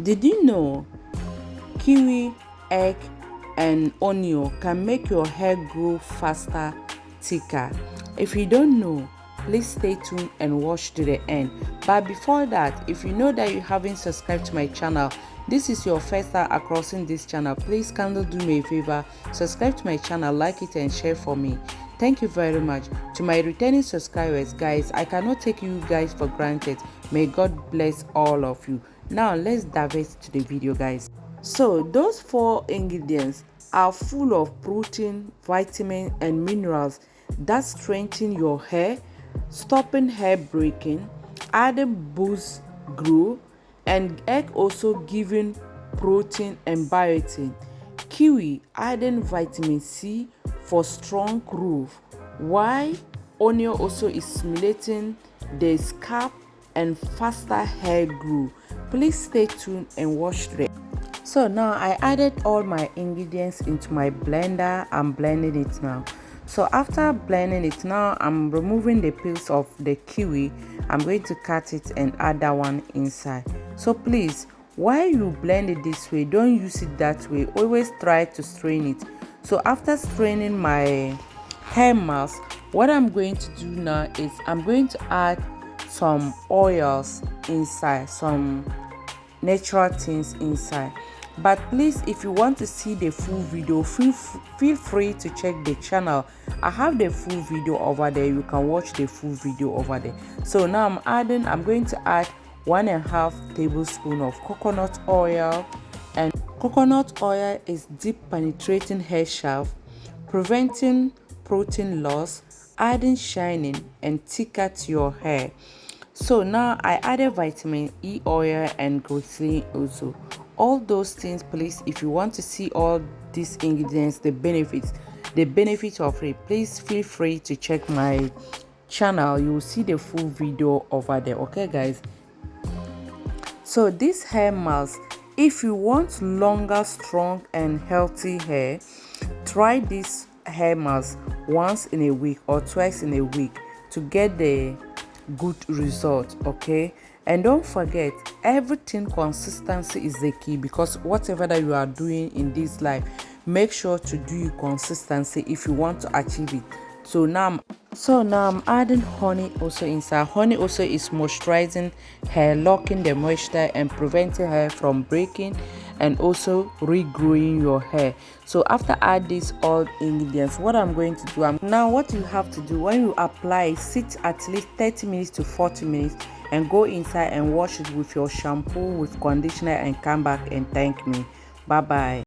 Did you know kiwi, egg, and onion can make your hair grow faster, thicker? If you don't know, please stay tuned and watch to the end. But before that, if you know that you haven't subscribed to my channel, this is your first time across this channel, please kindly do me a favor, subscribe to my channel, like it and share for me. Thank you very much. To my returning subscribers, guys, I cannot take you guys for granted. May God bless all of you. Now let's dive into the video, guys. So those 4 ingredients are full of protein, vitamin and minerals that strengthen your hair, stopping hair breaking, adding boost growth, and egg also giving protein and biotin. Kiwi adding vitamin C for strong growth, while onion also is stimulating the scalp and faster hair growth. Please stay tuned and watch the. So now I added all my ingredients into my blender. I'm blending it now. So after blending it, now I'm removing the peels of the kiwi. I'm going to cut it and add that one inside. So please, while you blend it this way, don't use it that way. Always try to strain it. So after straining my hair mask, what I'm going to do now is I'm going to add some oils inside, some natural things inside. But please, if you want to see the full video, feel free to check the channel. I have the full video over there. You can watch the full video over there. So now I'm going to add 1.5 tablespoon of coconut oil. And coconut oil is deep penetrating hair shaft, preventing protein loss, adding shining and thicker to your hair. So now I added vitamin E oil and glycerin also. All those things, please, if you want to see all these ingredients, the benefits of it, please feel free to check my channel. You will see the full video over there. Okay guys, so this hair mask, if you want longer, strong and healthy hair, try this hair mask once in a week or twice in a week to get the good result. Okay, and don't forget, everything consistency is the key, because whatever that you are doing in this life, make sure to do it consistency if you want to achieve it. So now I'm adding honey also inside. Honey also is moisturizing hair, locking the moisture and preventing hair from breaking and also regrowing your hair. So after add these all ingredients, what I'm going to do, now what you have to do when you apply, sit at least 30 minutes to 40 minutes and go inside and wash it with your shampoo, with conditioner, and come back and thank me. Bye bye.